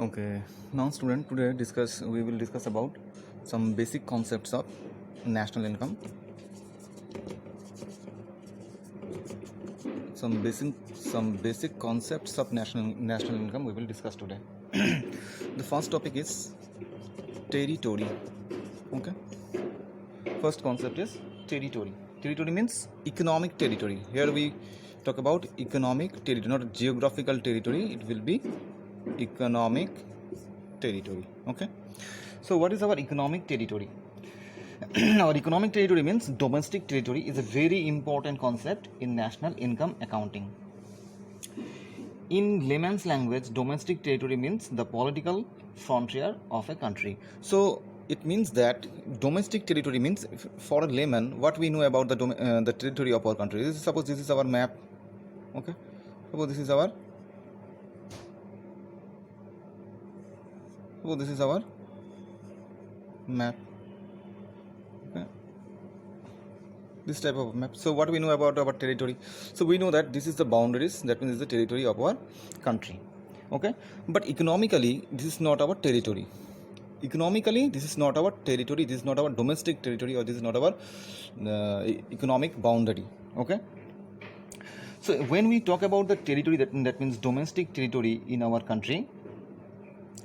Okay, now student, today we will discuss about some basic concepts of national income. Some basic concepts of national income we will discuss today. The first topic is territory. Okay, first concept is territory. Territory means economic territory. Here we talk about economic territory, not geographical territory. It will be economic territory. Okay, so what is our economic territory? Our economic territory means domestic territory is a very important concept in national income accounting. In layman's language, domestic territory means the political frontier of a country. So it means that domestic territory means, for a layman, what we know about the territory of our country. Suppose this is our map. Okay, suppose this is our map. Okay, this type of map. So what we know about our territory? So we know that this is the boundaries, that means the territory of our country. Okay, but economically this is not our territory. This is not our territory. This is not our domestic territory, or this is not our economic boundary. Okay, so when we talk about the territory, that means domestic territory in our country,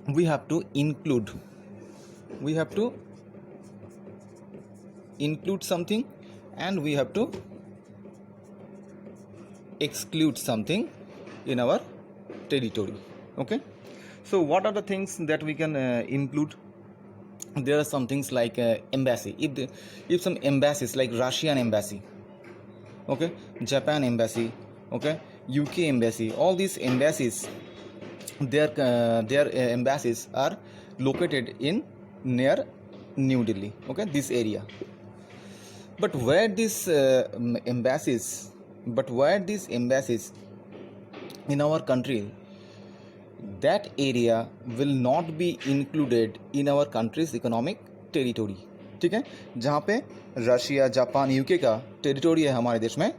we have to include something, and we have to exclude something in our territory. Okay, so what are the things that we can include? There are some things like embassy. If some embassies like Russian embassy, okay, Japan embassy, okay, UK embassy, all these embassies, their embassies are located in near New Delhi. Okay, this area. But where these embassies in our country, that area will not be included in our country's economic territory. ठीक है, जहाँ पे Russia, Japan, UK का territory है हमारे देश में,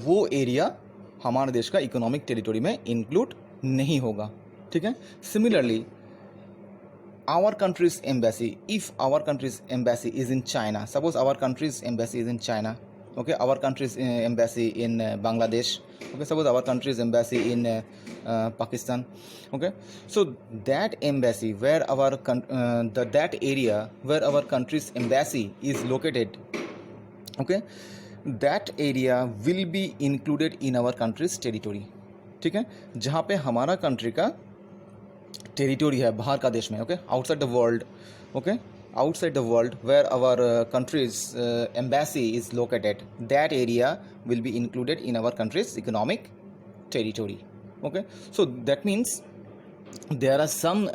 वो एरिया हमारे देश का इकोनॉमिक टेरिटोरी में इंक्लूड नहीं होगा. ठीक है, similarly our country's embassy, if our country's embassy is in China, suppose our country's embassy is in China, okay, our country's embassy in Bangladesh, okay, suppose our country's embassy in Pakistan, okay, so that embassy where our that area where our country's embassy is located, okay, that area will be included in our country's territory. ठीक है, जहाँ पे हमारा country का territory है बाहर का देश में, okay, outside the world, okay, outside the world where our country's embassy is located, that area will be included in our country's economic territory. Okay, so that means there are some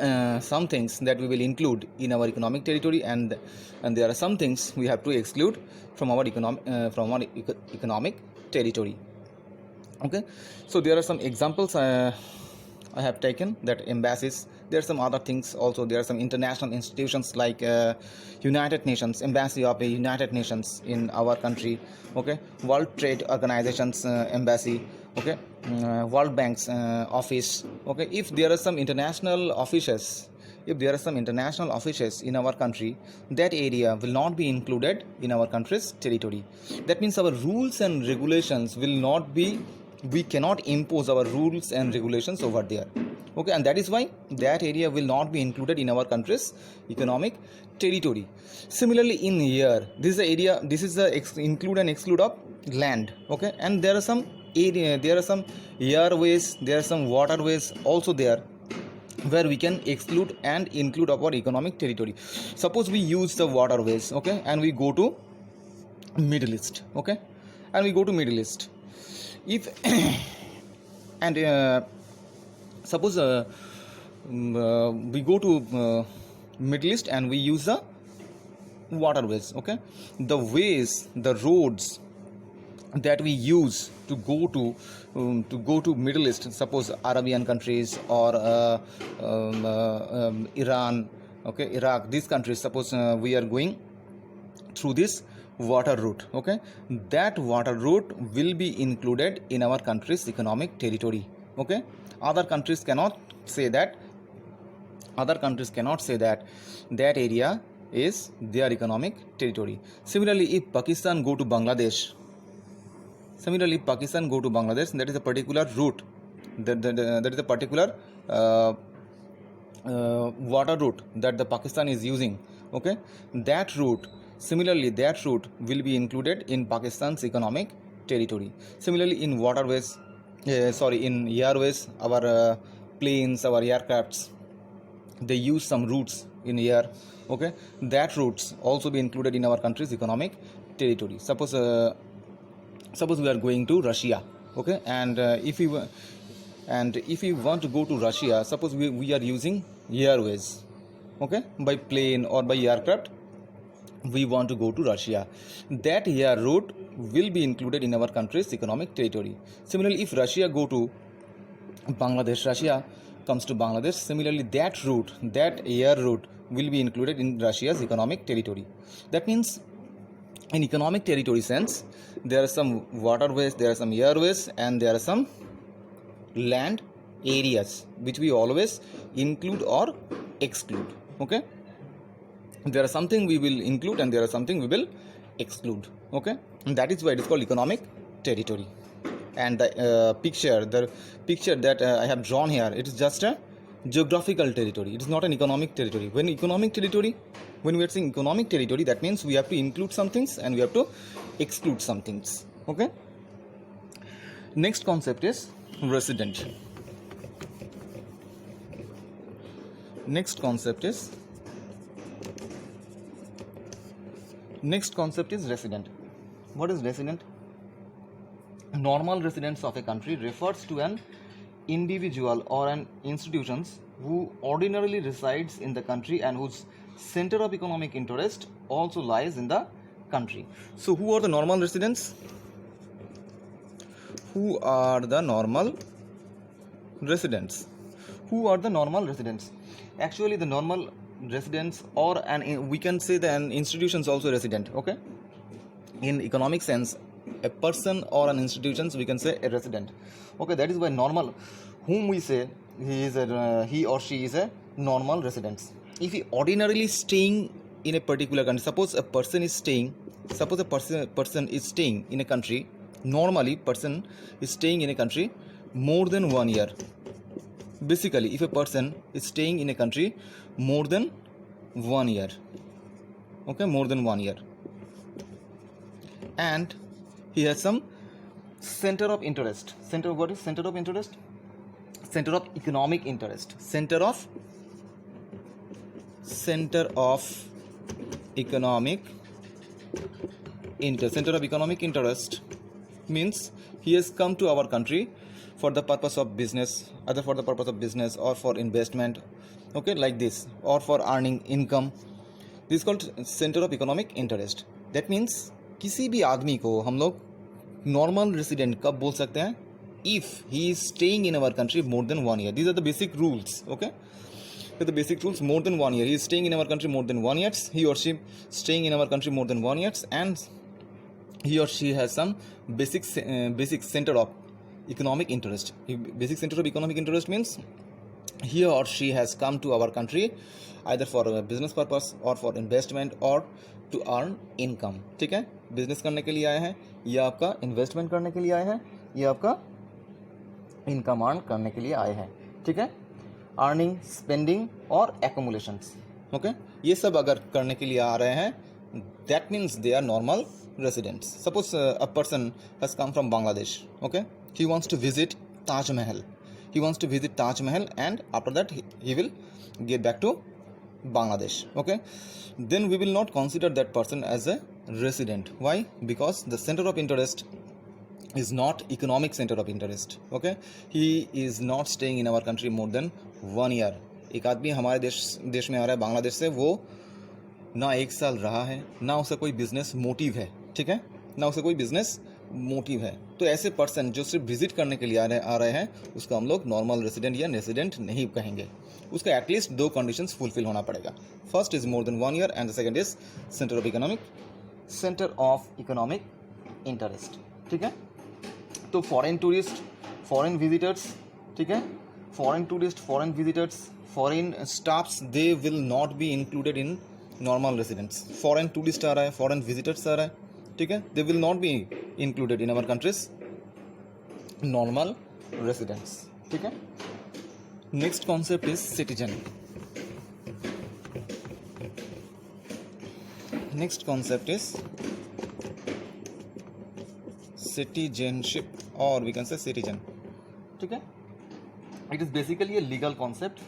things that we will include in our economic territory, and there are some things we have to exclude from our economic territory. Okay, so there are some examples I have taken, that embassies. There are some other things also. There are some international institutions like United Nations, embassy of the United Nations in our country. Okay, World Trade Organization's embassy. Okay, World Bank's office. Okay, if there are some international offices, in our country, that area will not be included in our country's territory. That means our rules and regulations will not be. We cannot impose our rules and regulations over there. Okay, and that is why that area will not be included in our country's economic territory. Similarly, in here, this is the area, this is the include and exclude of land. Okay, and there are some airways, there are some waterways also there, where we can exclude and include our economic territory. Suppose we use the waterways, okay, and we go to Middle East, okay, if and suppose we go to Middle East and we use the waterways, okay, the ways, the roads that we use to go to Middle East, suppose Arabian countries or Iran, okay, Iraq, these countries, suppose we are going through this water route, okay, that water route will be included in our country's economic territory. Okay, other countries cannot say that Other countries cannot say that that area is their economic territory. Similarly, if Pakistan go to Bangladesh, that is a particular route, that is a particular water route that the Pakistan is using. Okay, that route will be included in Pakistan's economic territory. Similarly, in waterways, in airways, our planes, our aircrafts, they use some routes in air. Okay, that routes also be included in our country's economic territory. Suppose we are going to Russia. Okay, and if we want to go to Russia, suppose we are using airways, okay, by plane or by aircraft, we want to go to Russia, that air route will be included in our country's economic territory. Similarly, if Russia go to Bangladesh, Russia comes to Bangladesh, similarly that air route will be included in Russia's economic territory. That means in economic territory sense, there are some waterways, there are some airways, and there are some land areas which we always include or exclude. Okay, there are something we will include and there are something we will exclude. Okay, and that is why it is called economic territory. And the picture that I have drawn here, it is just a geographical territory. It is not an economic territory. When we are saying economic territory, that means we have to include some things and we have to exclude some things. Okay, next concept is resident. Next concept is resident. What is resident? Normal residents of a country refers to an individual or an institutions who ordinarily resides in the country and whose center of economic interest also lies in the country. So who are the normal residents? Who are the normal residents? Actually, the normal residents, or we can say that an institutions also resident. Okay, in economic sense, a person or an institutions, we can say a resident. Okay, that is why normal, whom we say he or she is a normal resident. If he ordinarily staying in a particular country, suppose a person is staying in a country, normally person is staying in a country more than 1 year. Basically, if a person is staying in a country more than 1 year, okay, more than 1 year, and he has some center of interest. What is center of interest? Center of economic interest. Center of economic interest means he has come to our country for the purpose of business, either for the purpose of business or for investment, okay, like this, or for earning income. This is called center of economic interest. That means किसी भी आदमी को हम लोग normal resident कब बोल सकते हैं? If he is staying in our country more than 1 year. These are the basic rules. Okay, the basic rules. More than 1 year, he is staying in our country more than 1 year. He or she staying in our country more than 1 year, and he or she has some basic center of economic interest. Basic center of economic interest means he or she has come to our country either for a business purpose or for investment or to earn income. ठीक है, business करने के लिए आए हैं, या आपका investment करने के लिए आए हैं, या आपका इनकम अर्न करने के लिए आए हैं. ठीक है, अर्निंग, स्पेंडिंग और एक्यूमुलेशंस. ओके, ये सब अगर करने के लिए आ रहे हैं, that means they are normal residents. Suppose a person has come from Bangladesh. Okay, he wants to visit Taj Mahal. And after that he will get back to Bangladesh. Okay, then we will not consider that person as a resident. Why? Because the center of interest is not economic center of interest. Okay, he is not staying in our country more than 1 year. एक आदमी हमारे देश में आ रहा है बांग्लादेश से, वो ना 1 साल रहा है, ना उसे कोई बिजनेस मोटिव है. ठीक है, ना उसे कोई बिजनेस मोटिव है. तो ऐसे पर्सन जो सिर्फ विजिट करने के लिए आ रहे हैं, उसको हम लोग नॉर्मल रेसिडेंट या रेसिडेंट नहीं कहेंगे. उसका एटलीस्ट 2 कंडीशंस फुलफिल होना पड़ेगा. First is more than 1 year and the second is centre of economic interest. ठीक है, तो फॉरेन टूरिस्ट, फॉरेन विजिटर्स, ठीक है, foreign tourists, foreign visitors, foreign staffs, they will not be included in normal residents. Foreign tourist आ रहा है, foreign visitors आ रहा है, ठीक है, they will not be included in our country's normal residents, ठीक है. Next concept is citizen. Next concept is citizenship, or we can say citizen, ठीक है. It is basically a legal concept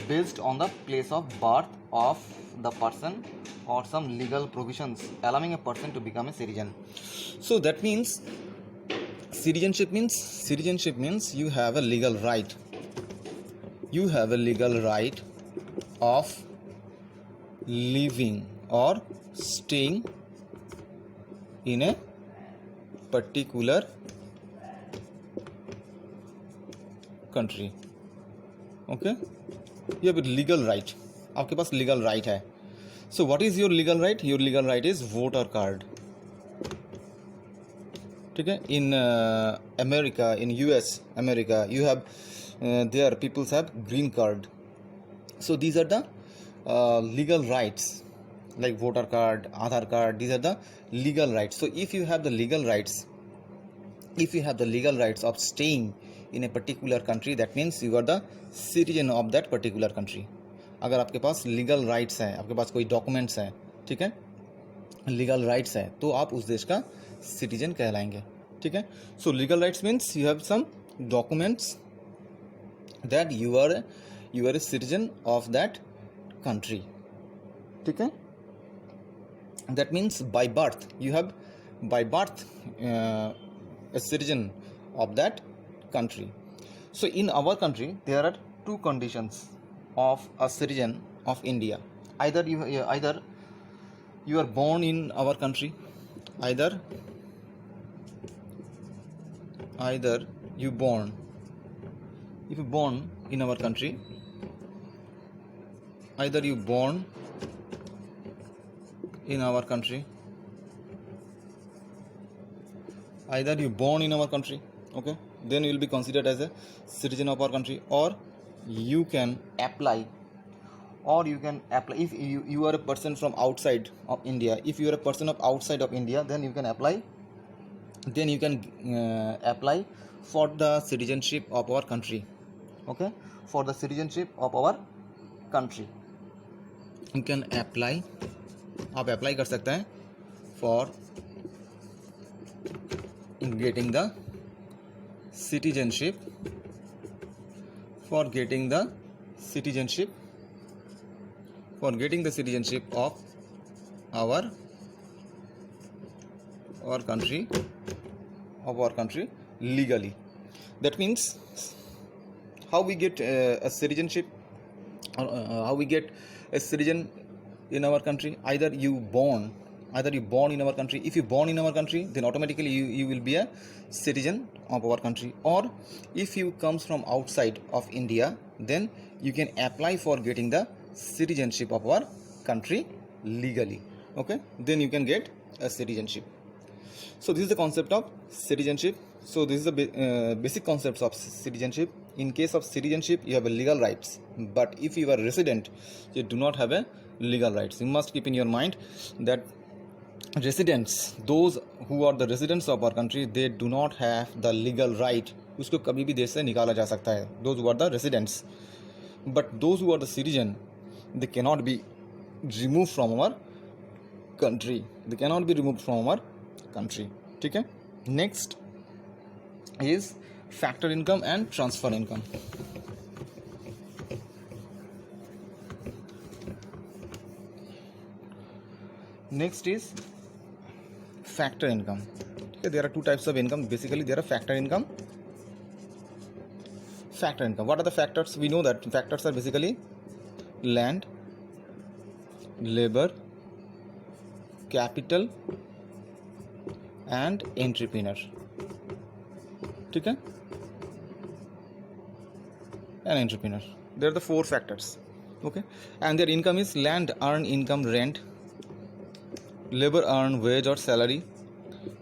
based on the place of birth of the person or some legal provisions allowing a person to become a citizen. So that means citizenship means you have a legal right. You have a legal right of living or staying in a particular country. Okay, you have a legal right. आपके पास legal right है. So what is your legal right? Your legal right is voter card. ठीक है. In America, in US, America, you have there people have green card. So these are the legal rights, like voter card, Aadhaar card. These are the legal rights. So if you have the legal rights, of staying in a particular country, that means you are the citizen of that particular country. अगर आपके पास legal rights हैं, आपके पास कोई documents हैं, ठीक है, legal rights हैं, तो आप उस देश का सिटीजन कहलाएंगे, ठीक है. So legal rights means you have some documents that you are a citizen of that country, ठीक है. That means by birth you have a citizen of that country. So in our country there are two conditions of a citizen of India. Either you are born in our country, either you born, if you born in our country, either you born in our country, okay, then you will be considered as a citizen of our country, or you can apply if you are a person from outside of India. If you are a person of outside of India, then you can apply for the citizenship of our country, okay, for the citizenship of our country you can apply. आप apply कर सकते हैं for getting the citizenship of our country legally. That means how we get a citizenship, or how we get a citizen in our country. Either you born in our country. If you born in our country, then automatically you will be a citizen of our country. Or if you comes from outside of India, then you can apply for getting the citizenship of our country legally, okay, then you can get a citizenship. So this is the concept of citizenship. So this is the basic concepts of citizenship. In case of citizenship, you have a legal rights, but if you are a resident, you do not have a legal rights. You must keep in your mind that residents, those who are the residents of our country, they do not have the legal right. उसको कभी भी देश से निकाला जा सकता है. Those who are the residents, but those who are the citizen, they cannot be removed from our country. ठीक है. Next is factor income and transfer income. Next is factor income. Okay, there are two types of income. Basically, there are factor income. What are the factors? We know that factors are basically land, labor, capital, and entrepreneur. ठीक है? An entrepreneur. There are the four factors. Okay, and their income is land earn income rent, labor earn wage or salary,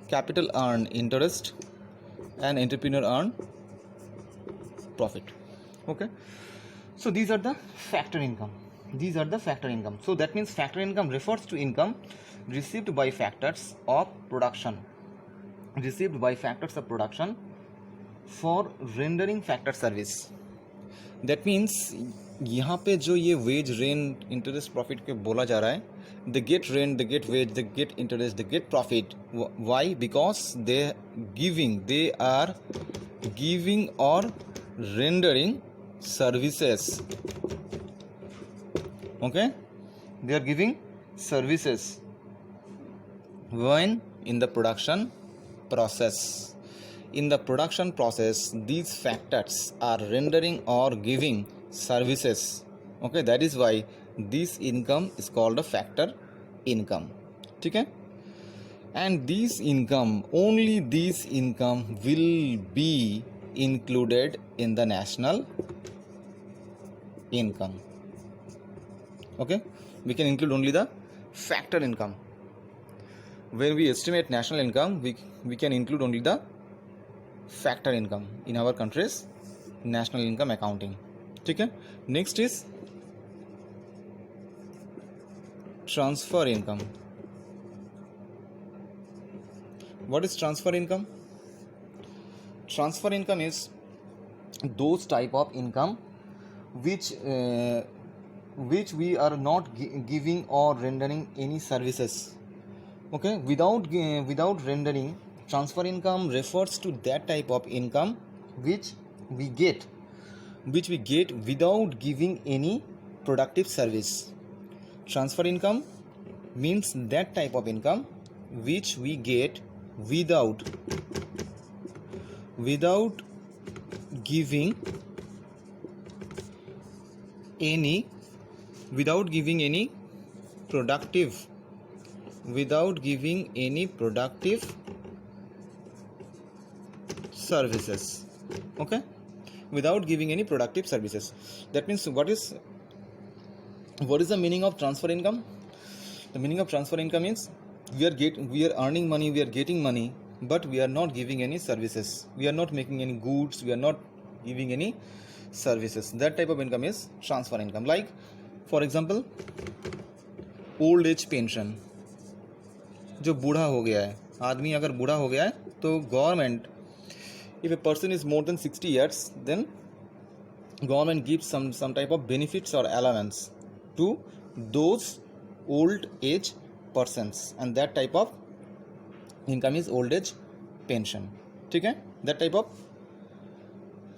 capital earn interest, and entrepreneur earn profit. Okay, so these are the factor income. These are the factor income. So that means factor income refers to income received by factors of production, received by factors of production for rendering factor service. That means यहाँ पे जो ये veg rent interest profit के बोला जा रहा है, they get rent, they get wage, they get interest, they get profit. Why? Because they are giving और rendering services. Okay, they are giving services when in the production process. In the production process, these factors are rendering or giving services. Okay, that is why this income is called a factor income. ठीक है? And this income, only this income will be included in the national income. Okay, we can include only the factor income. When we estimate national income, we can include only the factor income in our country's national income accounting. ठीक है? Next is transfer income. What is transfer income? Transfer income is those type of income which we are not giving or rendering any services. Okay, without rendering. Transfer income refers to that type of income which we get without giving any productive service. Transfer income means that type of income which we get without giving any productive services. Okay, without giving any productive services. That means what is the meaning of transfer income? The meaning of transfer income means we are earning money, we are getting money, but we are not giving any services. We are not making any goods, we are not giving any services. That type of income is transfer income. Like for example, old age pension. जो बूढ़ा हो गया है, आदमी अगर बूढ़ा हो गया है तो government, if a person is more than 60 years, then government gives some type of benefits or allowance to those old age persons, and that type of income is old age pension. ठीक है? That type of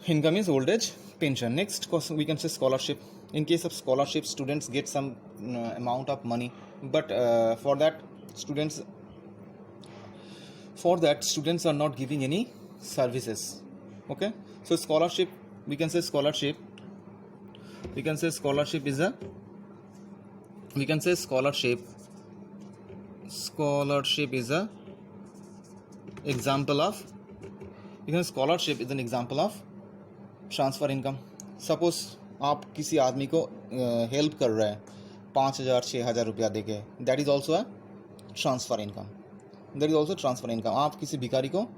income is old age pension. Next, we can say scholarship. In case of scholarship, students get some amount of money, but for that students are not giving any services. Okay, so scholarship is a example of, scholarship is an example of transfer income. Suppose आप किसी आदमी को help कर रहे हैं 5,000 6,000 रुपया दे के, that is also a transfer income. आप किसी भिखारी को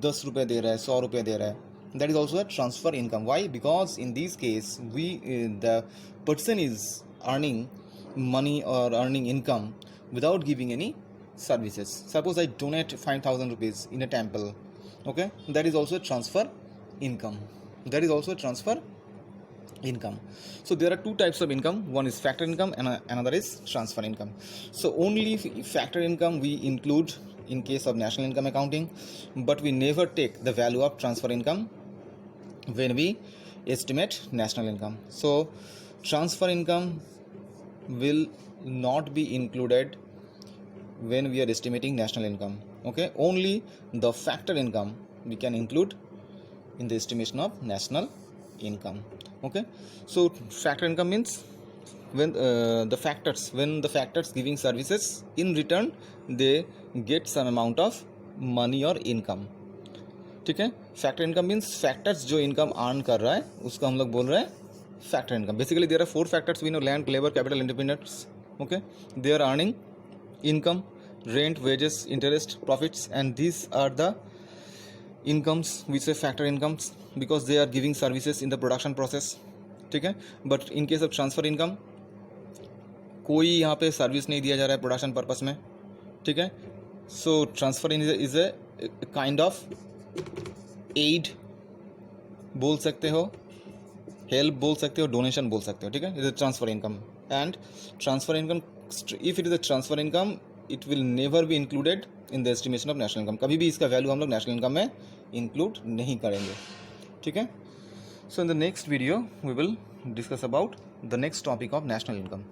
10 रुपये दे रहे हैं, 100 रुपये दे रहे हैं, that is also a transfer income. Why? Because in this case the person is earning money or earning income without giving any services. Suppose I donate 5,000 rupees in a temple. Okay, that is also a transfer income. So there are two types of income. One is factor income and another is transfer income. So only factor income we include in case of national income accounting, but we never take the value of transfer income when we estimate national income. So transfer income will not be included when we are estimating national income. Okay, only the factor income we can include in the estimation of national income. Okay, so factor income means when the factors giving services, in return they get some amount of money or income. ठीक है? Factor income means factors जो income earn कर रहा है उसको हम लोग बोल रहे हैं factor income. Basically there are 4 factors we know: land, labor, capital, independence. Okay, they are earning income, rent, wages, interest, profits, and these are the incomes we say factor incomes. Because they are giving services in the production process, ठीक है। But in case of transfer income कोई यहाँ पे service नहीं दिया जा रहा है प्रोडक्शन पर्पस में, ठीक है। So transfer is a kind of aid बोल सकते हो, हेल्प बोल सकते हो, डोनेशन बोल सकते हो, ठीक है। Is a transfer income and transfer income if it is a transfer income it will never be included in the estimation of national income. कभी भी इसका वैल्यू हम लोग नेशनल इनकम में इंक्लूड नहीं करेंगे, ठीक है। So in the next video we will discuss about the next topic of national income.